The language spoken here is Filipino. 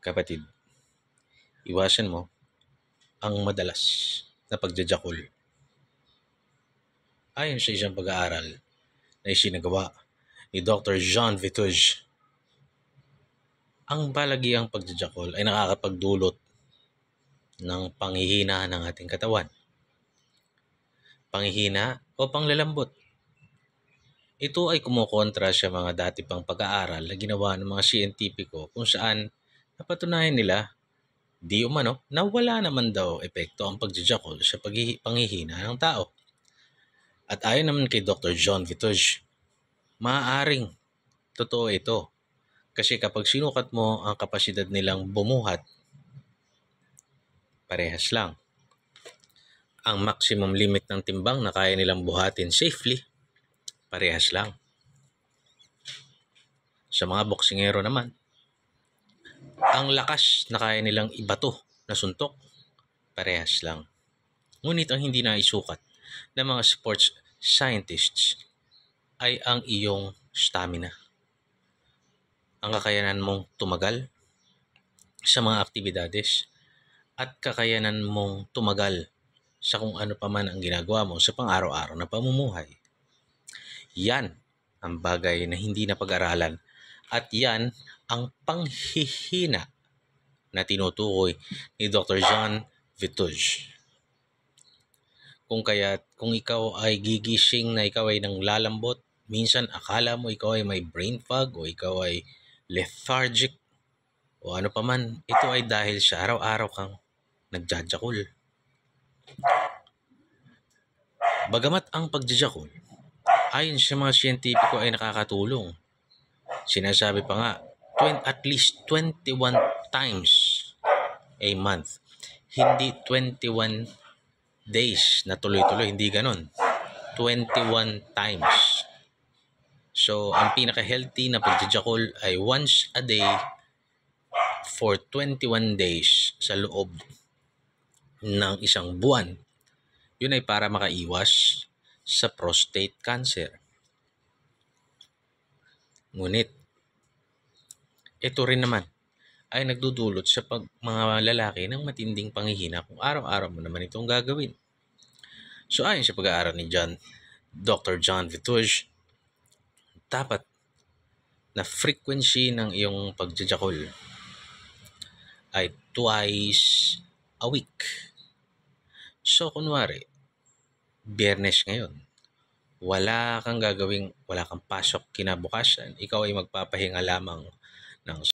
Kapatid, iwasan mo ang madalas na pagjajakol. Ayon sa isang pag-aaral na isinagawa ni Dr. Jean Vituge, ang balagiang pagjajakol ay nakakapagdulot ng panghihina ng ating katawan. Panghihina o panglalambot. Ito ay kumukontra sa mga dati pang pag-aaral na ginawa ng mga siyentipiko kung saan napatunayan nila di umano na wala naman daw epekto ang pagjajakol sa panghihina ng tao. At ayon naman kay Dr. John Vituge, maaaring totoo ito. Kasi kapag sinukat mo ang kapasidad nilang bumuhat, parehas lang. Ang maximum limit ng timbang na kaya nilang buhatin safely, parehas lang. Sa mga boksingero naman, ang lakas na kaya nilang ibato na suntok, parehas lang. Ngunit ang hindi naisukat ng mga sports scientists ay ang iyong stamina. Ang kakayanan mong tumagal sa mga aktibidades at kakayanan mong tumagal sa kung ano pa man ang ginagawa mo sa pang-araw-araw na pamumuhay. Yan ang bagay na hindi napag-aralan at yan ang panghihina na tinutukoy ni Dr. Jean Vituge. Kung ikaw ay gigising na ikaw ay nang lalambot, minsan akala mo ikaw ay may brain fog o ikaw ay lethargic o ano pa man, ito ay dahil sa araw-araw kang nagjajakol. Bagamat ang pagjajakol ayon sa mga siyentipiko ay nakakatulong. Sinasabi pa nga, at least 21 times a month. Hindi 21 days na tuloy-tuloy, hindi ganon. 21 times. So, ang pinaka-healthy na pagjajakol ay once a day for 21 days sa loob ng isang buwan. Yun ay para makaiwas sa prostate cancer. Ngunit, ito rin naman ay nagdudulot sa mga lalaki ng matinding panghihina kung araw-araw mo naman itong gagawin. So ayon sa pag-aaral ni Dr. John Vituge, dapat na frequency ng iyong pagjajakol ay twice a week. So kunwari, Biyernes ngayon, wala kang pasok kinabukasan, ikaw ay magpapahinga lamang ng